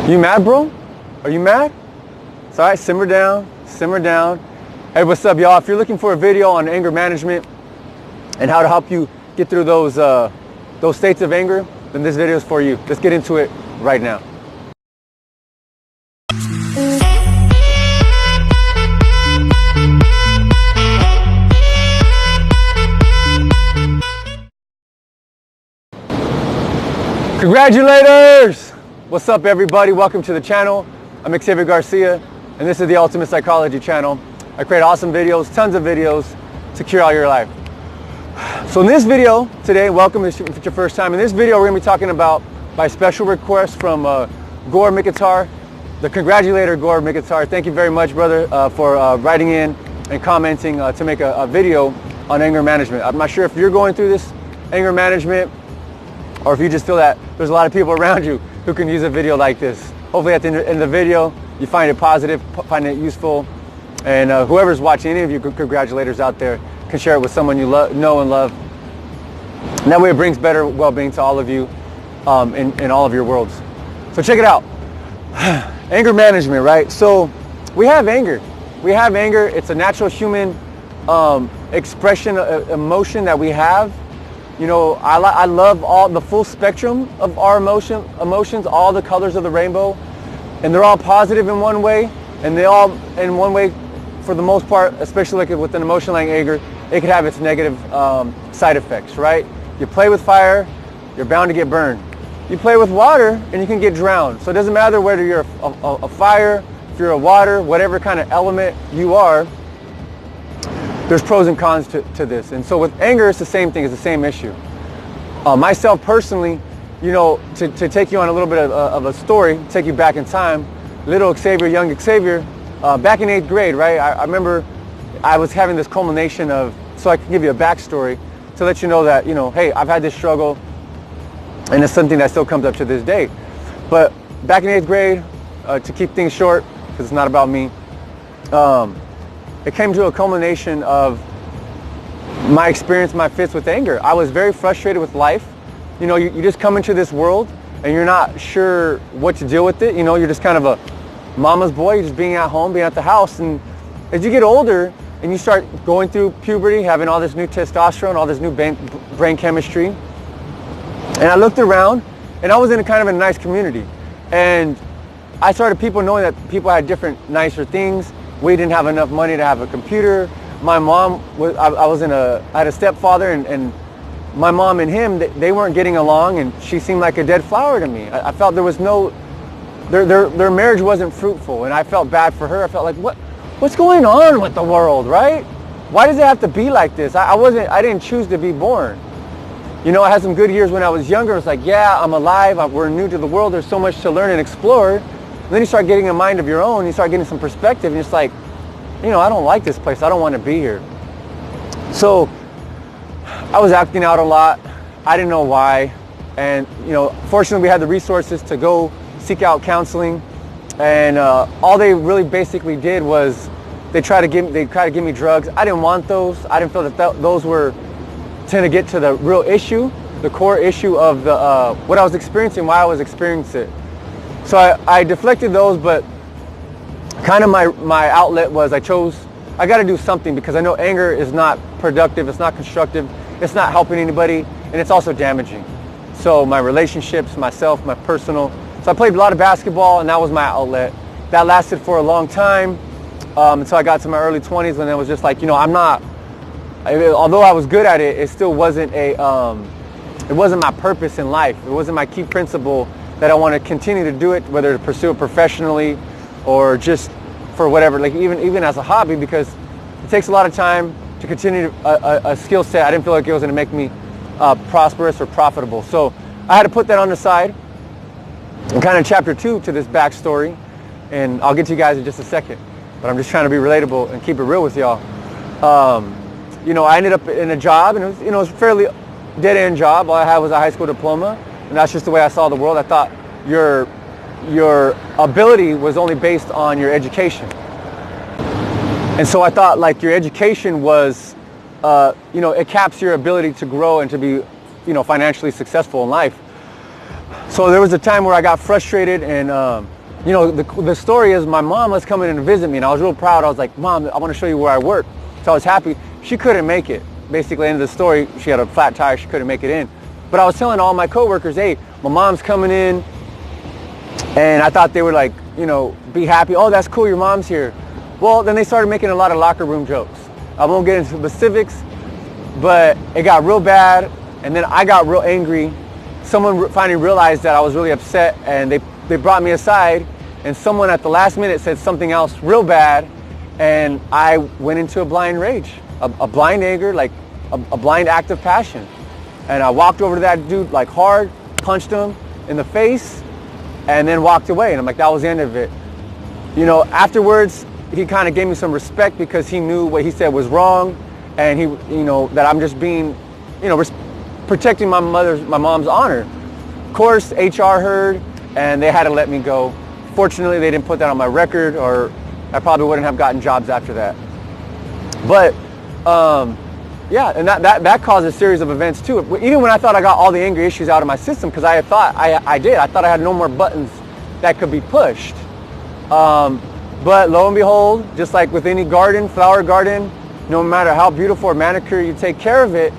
You mad, bro? Are you mad? It's all right, simmer down, simmer down. Hey, what's up, y'all? If you're looking for a video on anger management and how to help you get through those states of anger, then this video is for you. Let's get into it right now. Congratulators! What's up, everybody? Welcome to the channel. I'm Xavier Garcia, and this is the Ultimate Psychology channel. I create awesome videos, tons of videos to cure all your life. So in this video today, welcome if it's your first time. In this video, we're going to be talking about, by special request from Gore Mikitar, the congratulator Gore Mikitar. Thank you very much, brother, for writing in and commenting to make a video on anger management. I'm not sure if you're going through this anger management or if you just feel that there's a lot of people around you who can use a video like this. Hopefully at the end of the video, you find it positive, find it useful, and whoever's watching, any of you congratulators out there, can share it with someone you know and love. And that way it brings better well-being to all of you in all of your worlds. So check it out. Anger management, right? So we have anger. We have anger. It's a natural human expression, emotion that we have. You know, I love all the full spectrum of our emotions, all the colors of the rainbow, and they're all positive in one way, and they all, in one way, for the most part, especially like with an emotion like anger, it could have its negative side effects, right? You play with fire, you're bound to get burned. You play with water, and you can get drowned. So it doesn't matter whether you're a fire, if you're a water, whatever kind of element you are, there's pros and cons to this. And so with anger, it's the same thing, it's the same issue. Myself personally, you know, to take you on a little bit of a story, take you back in time, little Xavier, young Xavier, back in 8th grade, right? I remember I was having this culmination of, so I can give you a backstory to let you know that, you know, hey, I've had this struggle, and it's something that still comes up to this day. But back in 8th grade, to keep things short, because it's not about me, it came to a culmination of my experience, my fits with anger. I was very frustrated with life. You know, you just come into this world and you're not sure what to deal with it. You know, you're just kind of a mama's boy, you're just being at home, being at the house. And as you get older and you start going through puberty, having all this new testosterone, all this new brain chemistry, and I looked around and I was in a kind of a nice community. And I started knowing that people had different, nicer things. We didn't have enough money to have a computer. My mom, I had a stepfather, and my mom and him, they weren't getting along, and she seemed like a dead flower to me. I felt there was their marriage wasn't fruitful, and I felt bad for her. I felt like, what's going on with the world, right? Why does it have to be like this? I didn't choose to be born. You know, I had some good years when I was younger. It's like, yeah, I'm alive, we're new to the world, there's so much to learn and explore. And then you start getting a mind of your own, you start getting some perspective, and it's like, you know, I don't like this place, I don't want to be here. So I was acting out a lot. I didn't know why. And, you know, fortunately we had the resources to go seek out counseling. And all they really basically did was they tried to give me drugs. I didn't want those. I didn't feel that those were tend to get to the real issue, the core issue of the what I was experiencing, why I was experiencing it. So I deflected those, but kind of my outlet was I got to do something, because I know anger is not productive, it's not constructive, it's not helping anybody, and it's also damaging. So my relationships, myself, my personal. So I played a lot of basketball, and that was my outlet. That lasted for a long time until I got to my early 20s, when it was just like, you know, although I was good at it, it still wasn't it wasn't my purpose in life. It wasn't my key principle that I want to continue to do it, whether to pursue it professionally or just for whatever, like even as a hobby, because it takes a lot of time to continue a skill set. I didn't feel like it was going to make me prosperous or profitable. So I had to put that on the side. And kind of chapter 2 to this backstory, and I'll get to you guys in just a second, but I'm just trying to be relatable and keep it real with y'all. You know, I ended up in a job, and it was a fairly dead-end job. All I had was a high school diploma, and that's just the way I saw the world. I thought your ability was only based on your education. And so I thought like your education was, you know, it caps your ability to grow and to be, you know, financially successful in life. So there was a time where I got frustrated, and you know, the story is my mom was coming in to visit me, and I was real proud. I was like, Mom, I want to show you where I work. So I was happy. She couldn't make it. Basically, end of the story, she had a flat tire. She couldn't make it in. But I was telling all my coworkers, hey, my mom's coming in, and I thought they would, like, you know, be happy. Oh, that's cool, your mom's here. Well, then they started making a lot of locker room jokes. I won't get into specifics, but it got real bad, and then I got real angry. Someone finally realized that I was really upset, and they brought me aside, and someone at the last minute said something else real bad, and I went into a blind rage, a blind anger, like a blind act of passion. And I walked over to that dude like hard, punched him in the face, and then walked away. And I'm like, that was the end of it. You know, afterwards, he kind of gave me some respect because he knew what he said was wrong, and he, you know, that I'm just being, you know, protecting my mom's honor. Of course, HR heard, and they had to let me go. Fortunately, they didn't put that on my record, or I probably wouldn't have gotten jobs after that. But yeah, and that caused a series of events too. Even when I thought I got all the angry issues out of my system, because I thought I did. I thought I had no more buttons that could be pushed. But lo and behold, just like with any garden, flower garden, no matter how beautiful or manicured you take care of it,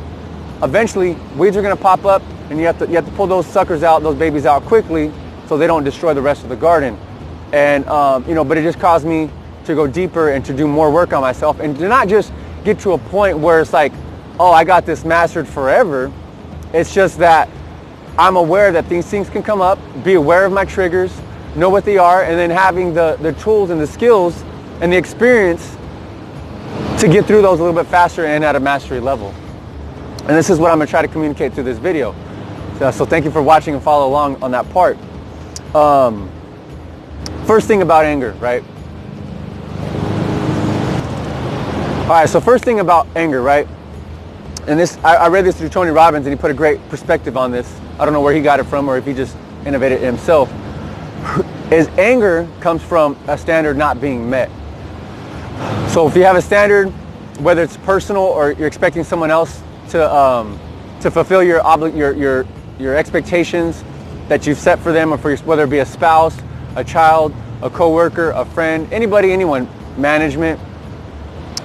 eventually weeds are going to pop up, and you have to pull those suckers out, those babies out quickly, so they don't destroy the rest of the garden. And you know, but it just caused me to go deeper and to do more work on myself, and to not just get to a point where it's like, oh, I got this mastered forever. It's just that I'm aware that these things can come up, be aware of my triggers, know what they are, and then having the tools and the skills and the experience to get through those a little bit faster and at a mastery level. And this is what I'm going to try to communicate through this video. So thank you for watching and follow along on that part. First thing about anger, right? All right, so first thing about anger, right? And this, I read this through Tony Robbins, and he put a great perspective on this. I don't know where he got it from, or if he just innovated it himself. Is anger comes from a standard not being met. So if you have a standard, whether it's personal or you're expecting someone else to fulfill your expectations that you've set for them, or for whether it be a spouse, a child, a coworker, a friend, anybody, anyone, management,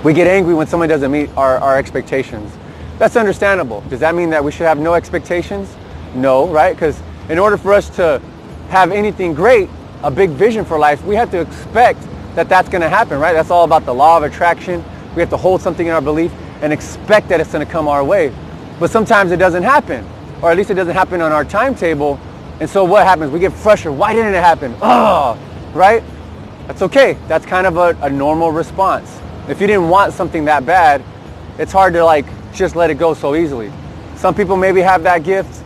we get angry when someone doesn't meet our expectations. That's understandable. Does that mean that we should have no expectations? No, right? Because in order for us to have anything great, a big vision for life, we have to expect that that's going to happen, right? That's all about the law of attraction. We have to hold something in our belief and expect that it's going to come our way. But sometimes it doesn't happen, or at least it doesn't happen on our timetable. And so what happens? We get frustrated. Why didn't it happen? Oh, right? That's okay. That's kind of a normal response. If you didn't want something that bad, it's hard to like just let it go so easily. Some people maybe have that gift,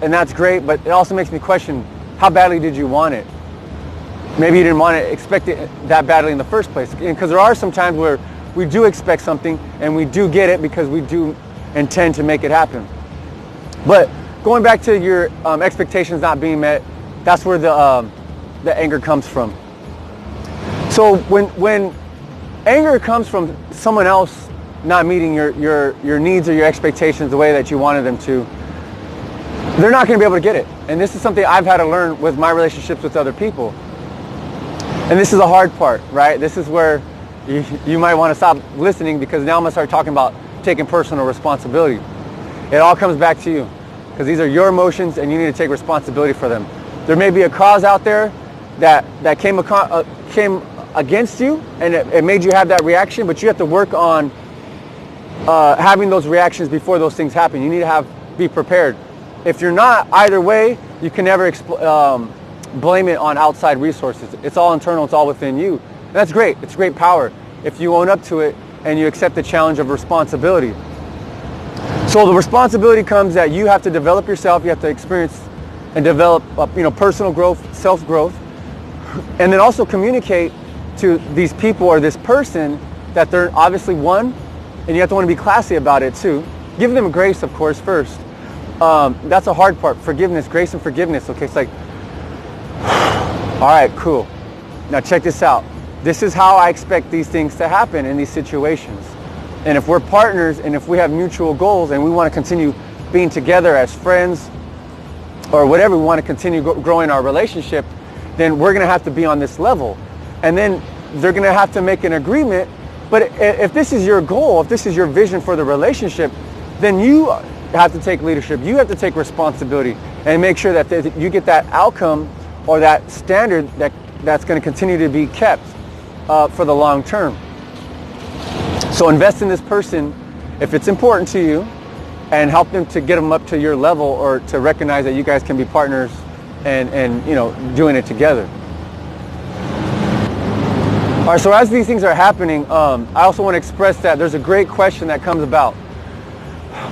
and that's great, but it also makes me question, how badly did you want it? Maybe you didn't want to expect it that badly in the first place. Because there are some times where we do expect something and we do get it because we do intend to make it happen. But going back to your expectations not being met, that's where the anger comes from. So when anger comes from someone else not meeting your needs or your expectations the way that you wanted them to, they're not going to be able to get it. And this is something I've had to learn with my relationships with other people. And this is the hard part, right? This is where you might want to stop listening, because now I'm going to start talking about taking personal responsibility. It all comes back to you, because these are your emotions and you need to take responsibility for them. There may be a cause out there that came against you, and it made you have that reaction, but you have to work on having those reactions before those things happen. You need to be prepared. If you're not, either way, you can never blame it on outside resources. It's all internal, it's all within you. And that's great, it's great power if you own up to it and you accept the challenge of responsibility. So the responsibility comes that you have to develop yourself, you have to experience and develop personal growth, self-growth, and then also communicate to these people or this person that they're obviously one, and you have to want to be classy about it too. Give them grace, of course, first. That's a hard part, forgiveness, grace and forgiveness. Okay, it's like, all right, cool. Now check this out. This is how I expect these things to happen in these situations. And if we're partners and if we have mutual goals and we want to continue being together as friends, or whatever, we want to continue growing our relationship, then we're going to have to be on this level. And then they're going to have to make an agreement. But if this is your goal, if this is your vision for the relationship, then you have to take leadership. You have to take responsibility and make sure that you get that outcome or that standard that's going to continue to be kept for the long term. So invest in this person if it's important to you, and help them to get them up to your level, or to recognize that you guys can be partners and doing it together. All right, so as these things are happening, I also want to express that there's a great question that comes about.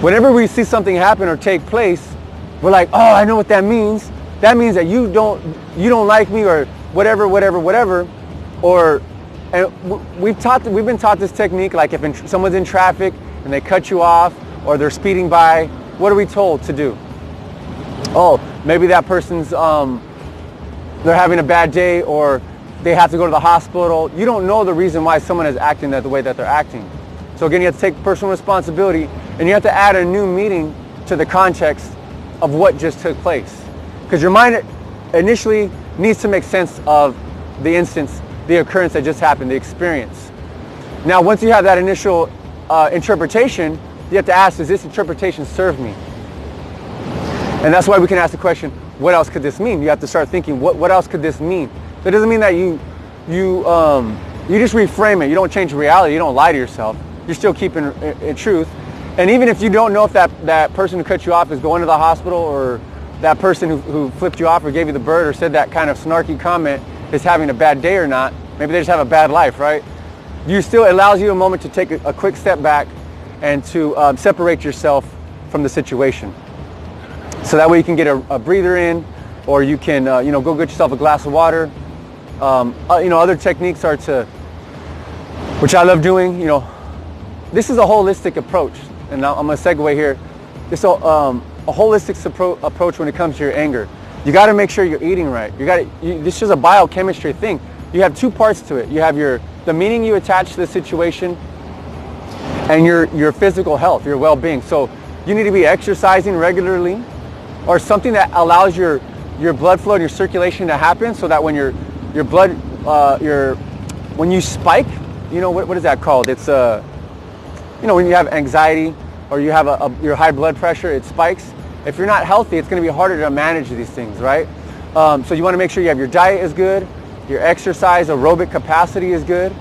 Whenever we see something happen or take place, we're like, oh, I know what that means. That means that you don't like me, or whatever. Or, and we've been taught this technique, like if someone's in traffic and they cut you off, or they're speeding by, what are we told to do? Oh, maybe that person's, they're having a bad day, or they have to go to the hospital. You don't know the reason why someone is acting the way that they're acting. So again, you have to take personal responsibility, and you have to add a new meaning to the context of what just took place. Because your mind initially needs to make sense of the instance, the occurrence that just happened, the experience. Now, once you have that initial interpretation, you have to ask, does this interpretation serve me? And that's why we can ask the question, what else could this mean? You have to start thinking, what else could this mean? That doesn't mean that you just reframe it. You don't change reality. You don't lie to yourself. You're still keeping it truth. And even if you don't know if that person who cut you off is going to the hospital, or that person who flipped you off or gave you the bird or said that kind of snarky comment is having a bad day or not, maybe they just have a bad life, right? It allows you a moment to take a quick step back and to separate yourself from the situation. So that way you can get a breather in, or you can go get yourself a glass of water. Other techniques are which I love doing, this is a holistic approach, and I'm going to segue here. This is a holistic approach when it comes to your anger. You got to make sure you're eating right. This is a biochemistry thing. You have two parts to it. You have the meaning you attach to the situation, and your physical health, your well-being. So you need to be exercising regularly, or something that allows your blood flow and your circulation to happen, so that when your blood, when you spike, what is that called? It's when you have anxiety, or you have your high blood pressure, it spikes. If you're not healthy, it's going to be harder to manage these things, right? So you want to make sure you have your diet is good, your exercise, aerobic capacity is good.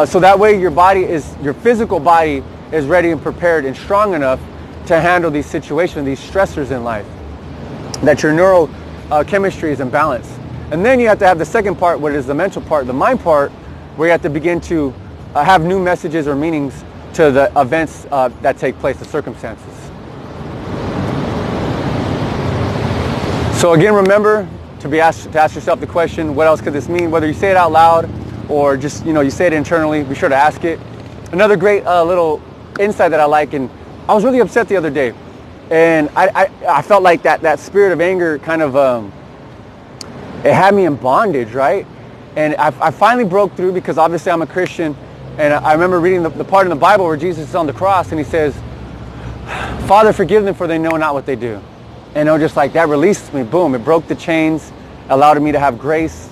So that way your physical body is ready and prepared and strong enough to handle these situations, these stressors in life, that your neurochemistry is in balance. And then you have to have the second part, what is the mental part, the mind part, where you have to begin to have new messages or meanings to the events that take place, the circumstances. So again, remember to ask yourself the question, what else could this mean? Whether you say it out loud or just you say it internally, be sure to ask it. Another great little insight that I like, and I was really upset the other day, and I felt like that spirit of anger kind of it had me in bondage, right? And I finally broke through, because obviously I'm a Christian, and I remember reading the part in the Bible where Jesus is on the cross and he says, Father, forgive them, for they know not what they do. And just like that released me, boom, it broke the chains, allowed me to have grace,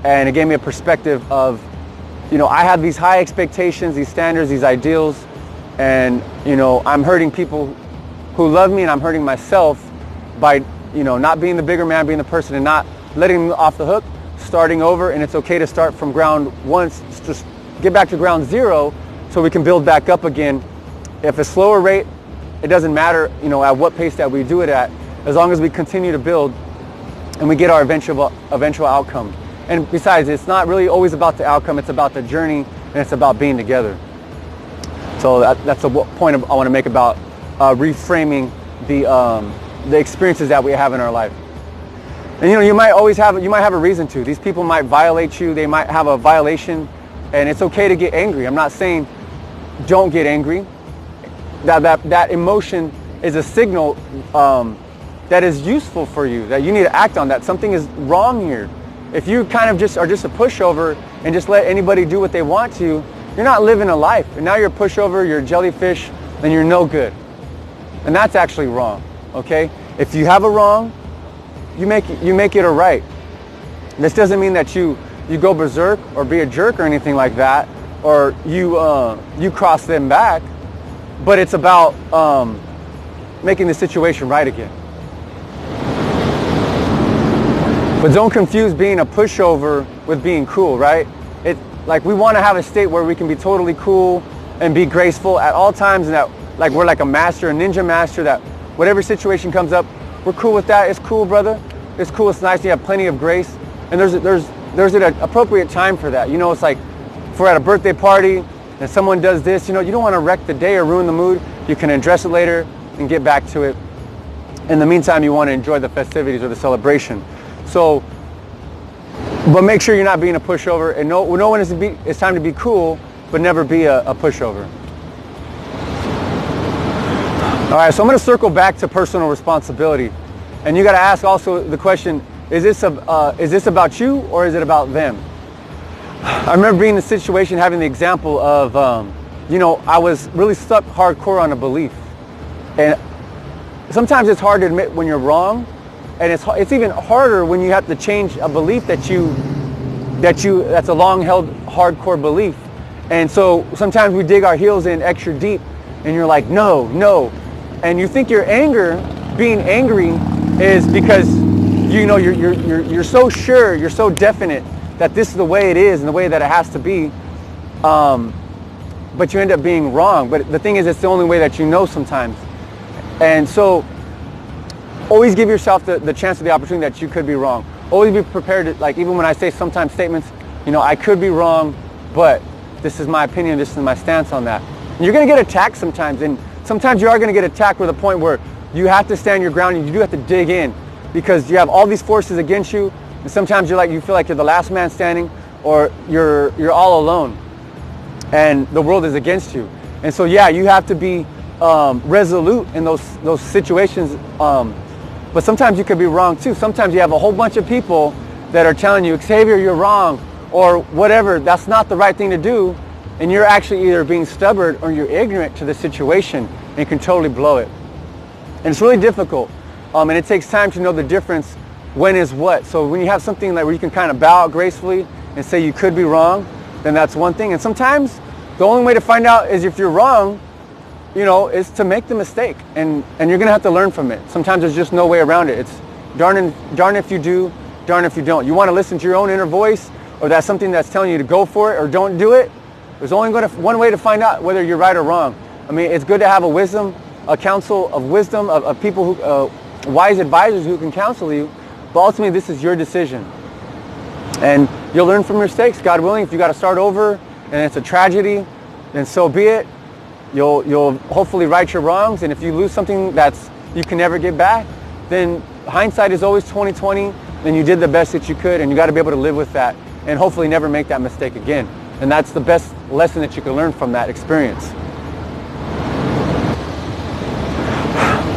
and it gave me a perspective of, I have these high expectations, these standards, these ideals, and, I'm hurting people who love me, and I'm hurting myself by, not being the bigger man, being the person, and not letting them off the hook, starting over. And it's okay to start from ground one, just get back to ground zero, so we can build back up again. If a slower rate, it doesn't matter, at what pace that we do it at, as long as we continue to build and we get our eventual outcome. And besides, it's not really always about the outcome, it's about the journey, and it's about being together. So that's a point I want to make about reframing the experiences that we have in our life. And you might have a reason to. These people might violate you, they might have a violation, and it's okay to get angry. I'm not saying don't get angry. That emotion is a signal that is useful for you, that you need to act on, that something is wrong here. If you kind of are just a pushover and just let anybody do what they want to, you're not living a life. And now you're a pushover, you're a jellyfish, and you're no good. And that's actually wrong, okay? If you have a wrong, you make it a right. This doesn't mean that you go berserk or be a jerk or anything like that, or you cross them back, but it's about making the situation right again. But don't confuse being a pushover with being cool, right? Like, we want to have a state where we can be totally cool and be graceful at all times, and that like we're like a master, a ninja master, that whatever situation comes up, we're cool with that. It's cool, brother. It's cool. It's nice. You have plenty of grace, and there's an appropriate time for that. You know, it's like if we're at a birthday party and someone does this, you know, you don't want to wreck the day or ruin the mood. You can address it later and get back to it. In the meantime, you want to enjoy the festivities or the celebration. So, but make sure you're not being a pushover, and know when it's time to be cool, but never be a pushover. All right, so I'm going to circle back to personal responsibility, and you got to ask also the question: is this about you, or is it about them? I remember being in a situation, having the example of, you know, I was really stuck hardcore on a belief, and sometimes it's hard to admit when you're wrong, and it's even harder when you have to change a belief that's a long-held hardcore belief. And so sometimes we dig our heels in extra deep, and you're like, no, and you think your being angry is because, you know, you're so sure, you're so definite that this is the way it is and the way that it has to be, but you end up being wrong. But the thing is, it's the only way that you know sometimes. And so always give yourself the chance or the opportunity that you could be wrong. Always be prepared to, like, even when I say sometimes statements, you know, I could be wrong, but this is my opinion, this is my stance on that. And you're going to get attacked sometimes, and sometimes you are going to get attacked with a point where you have to stand your ground, and you do have to dig in, because you have all these forces against you, and sometimes you feel like you're the last man standing, or you're all alone, and the world is against you. And so yeah, you have to be resolute in those situations, but sometimes you could be wrong too. Sometimes you have a whole bunch of people that are telling you, Xavier, you're wrong, or whatever, that's not the right thing to do, and you're actually either being stubborn or you're ignorant to the situation, and you can totally blow it. And it's really difficult, and it takes time to know the difference when is what. So when you have something like where you can kind of bow out gracefully and say you could be wrong, then that's one thing. And sometimes the only way to find out is if you're wrong, you know, is to make the mistake, and you're gonna have to learn from it. Sometimes there's just no way around it. It's darn if you do, darn if you don't. You want to listen to your own inner voice, or that's something that's telling you to go for it or don't do it. There's only one way to find out whether you're right or wrong. I mean, it's good to have a council of wisdom, of people who, wise advisors who can counsel you, but ultimately this is your decision. And you'll learn from your mistakes, God willing. If you got to start over and it's a tragedy, then so be it. You'll hopefully right your wrongs, and if you lose something that's you can never get back, then hindsight is always 20/20, and you did the best that you could, and you got to be able to live with that, and hopefully never make that mistake again. And that's the best lesson that you can learn from that experience.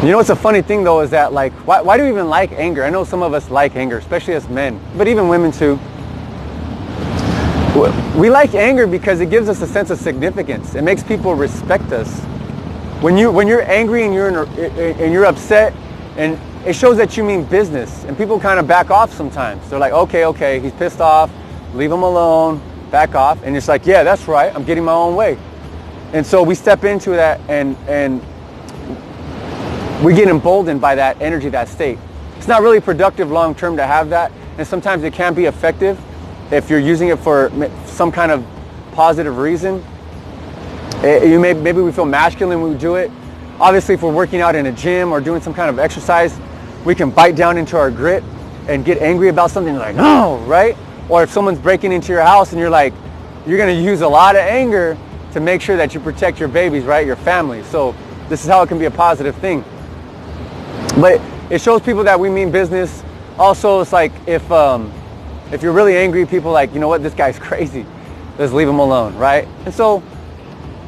You know what's a funny thing though is that, like, why do we even like anger? I know some of us like anger, especially as men, but even women too. We like anger because it gives us a sense of significance. It makes people respect us. When you're angry and you're upset, and it shows that you mean business, and people kind of back off sometimes. They're like, okay, he's pissed off, leave him alone, back off. And it's like, yeah, that's right, I'm getting my own way. And so we step into that, and we get emboldened by that energy, that state. It's not really productive long term to have that, and sometimes it can be effective if you're using it for some kind of positive reason. Maybe we feel masculine when we do it. Obviously, if we're working out in a gym or doing some kind of exercise, we can bite down into our grit and get angry about something, like, no, right? Or if someone's breaking into your house and you're going to use a lot of anger to make sure that you protect your babies, right? Your family. So this is how it can be a positive thing. But it shows people that we mean business. Also, it's like if you're really angry, people are like, you know what, this guy's crazy. Let's leave him alone, right? And so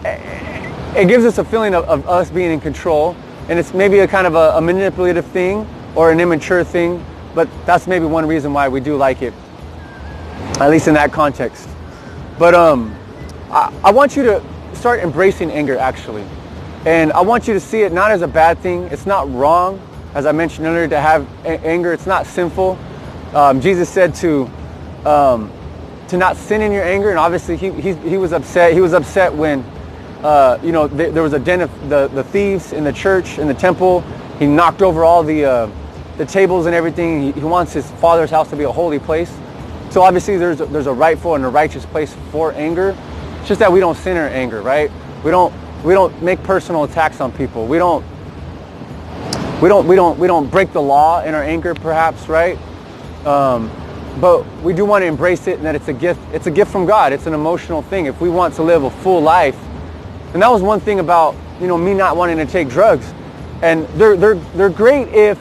it gives us a feeling of us being in control, and it's maybe a kind of a manipulative thing or an immature thing, but that's maybe one reason why we do like it, at least in that context. But I want you to start embracing anger, actually. And I want you to see it not as a bad thing. It's not wrong. as I mentioned earlier, to have anger. It's not sinful. Jesus said to not sin in your anger, and obviously he was upset. He was upset when there was a den of the thieves in the church, in the temple. He knocked over all the tables and everything. He wants his Father's house to be a holy place. So obviously there's a rightful and a righteous place for anger. It's just that we don't sin in our anger, right? We don't make personal attacks on people. We don't break the law in our anger, perhaps, right? But we do want to embrace it, and that it's a gift. It's a gift from God. It's an emotional thing. If we want to live a full life, and that was one thing about me not wanting to take drugs. And they're great if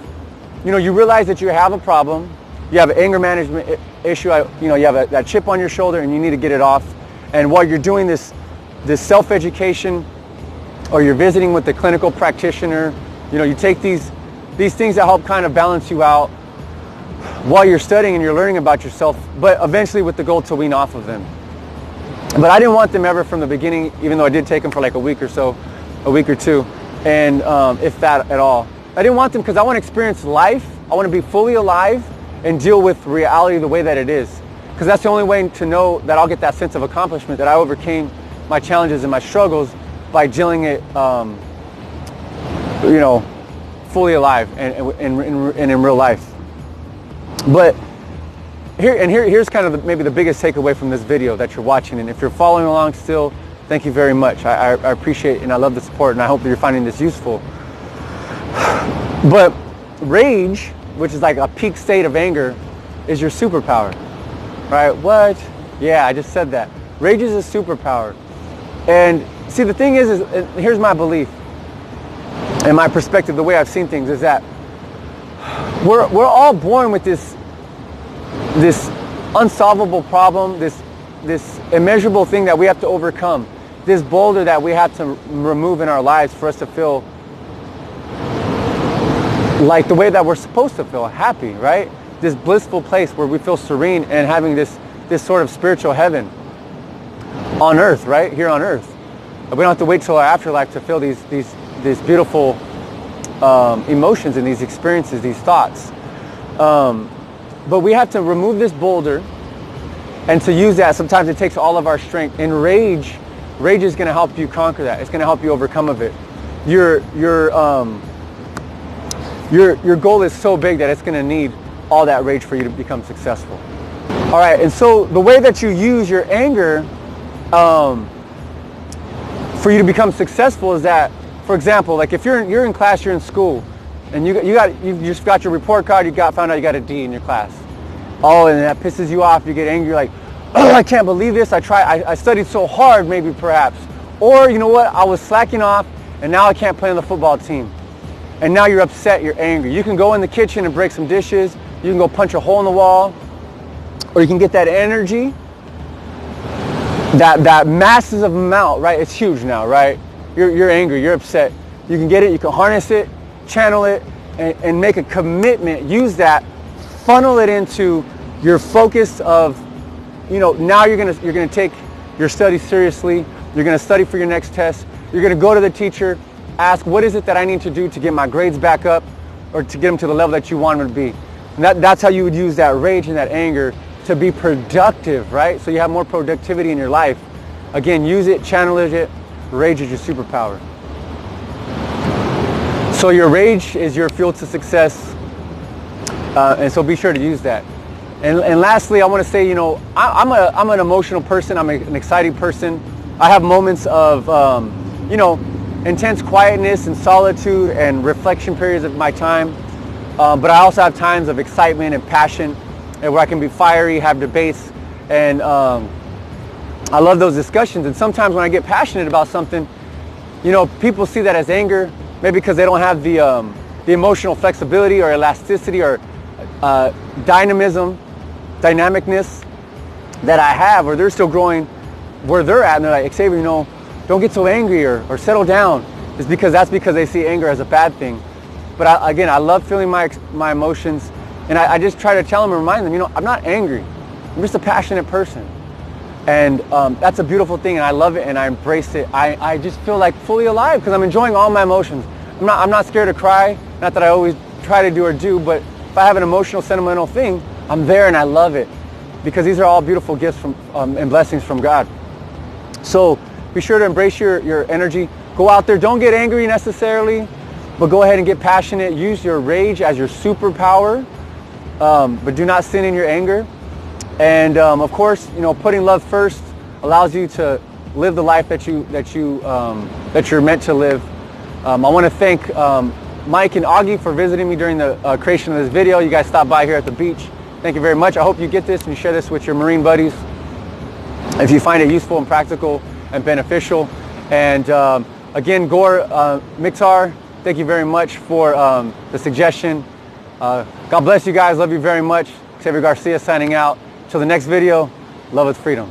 you realize that you have a problem, you have an anger management issue, you have that chip on your shoulder, and you need to get it off. And while you're doing this self-education, or you're visiting with the clinical practitioner, you take these things that help kind of balance you out while you're studying and you're learning about yourself, but eventually with the goal to wean off of them. But I didn't want them ever from the beginning, even though I did take them for like a week or two, and if that at all. I didn't want them because I want to experience life. I want to be fully alive and deal with reality the way that it is. Because that's the only way to know that I'll get that sense of accomplishment, that I overcame my challenges and my struggles by dealing it, fully alive and in real life. But here's kind of maybe the biggest takeaway from this video that you're watching. And if you're following along still, thank you very much. I appreciate and I love the support, and I hope that you're finding this useful. But rage, which is like a peak state of anger, is your superpower, right? What? Yeah, I just said that. Rage is a superpower. And see, the thing is here's my belief and my perspective, the way I've seen things, is that we're all born with this unsolvable problem, this immeasurable thing that we have to overcome, this boulder that we have to remove in our lives for us to feel like the way that we're supposed to feel, happy, right? This blissful place where we feel serene and having this sort of spiritual heaven on earth, right? Here on earth. We don't have to wait till our afterlife to feel these beautiful emotions and these experiences, these thoughts. But we have to remove this boulder, and to use that, sometimes it takes all of our strength. And rage is going to help you conquer that. It's going to help you overcome of it. Your goal is so big that it's going to need all that rage for you to become successful. All right, and so the way that you use your anger for you to become successful is that, for example, like if you're in class, you're in school, and you just got your report card, found out you got a D in your class. Oh, and that pisses you off. You get angry, like, oh, I can't believe this. I studied so hard, maybe, perhaps. Or, you know what, I was slacking off, and now I can't play on the football team. And now you're upset, you're angry. You can go in the kitchen and break some dishes. You can go punch a hole in the wall. Or you can get that energy, that massive amount, right? It's huge now, right? You're angry, you're upset. You can get it, you can harness it, channel it, and make a commitment. Use that, funnel it into your focus of, now you're gonna take your studies seriously. You're gonna study for your next test. You're gonna go to the teacher, ask, what is it that I need to do to get my grades back up, or to get them to the level that you want them to be. And that's how you would use that rage and that anger to be productive, right? So you have more productivity in your life. Again, use it, channel it. Rage is your superpower. So your rage is your fuel to success, and so be sure to use that. And lastly, I want to say, I'm an emotional person. I'm an exciting person. I have moments of, intense quietness and solitude and reflection periods of my time. But I also have times of excitement and passion, and where I can be fiery, have debates, and I love those discussions. And sometimes when I get passionate about something, people see that as anger, maybe because they don't have the emotional flexibility or elasticity or dynamicness that I have, or they're still growing where they're at, and they're like, Xavier, don't get so angry or settle down. That's because they see anger as a bad thing. But I love feeling my emotions, and I just try to tell them and remind them, I'm not angry. I'm just a passionate person. And that's a beautiful thing, and I love it, and I embrace it. I just feel like fully alive because I'm enjoying all my emotions. I'm not scared to cry. Not that I always try to do or do, but if I have an emotional, sentimental thing, I'm there and I love it, because these are all beautiful gifts from and blessings from God. So be sure to embrace your energy. Go out there. Don't get angry necessarily, but go ahead and get passionate. Use your rage as your superpower, but do not sin in your anger. And of course, putting love first allows you to live the life that you're meant to live. I want to thank Mike and Augie for visiting me during the creation of this video. You guys stopped by here at the beach. Thank you very much. I hope you get this and you share this with your Marine buddies if you find it useful and practical and beneficial. And again, Gore Miktar, thank you very much for the suggestion. God bless you guys. Love you very much. Xavier Garcia signing out. Till the next video, love with freedom.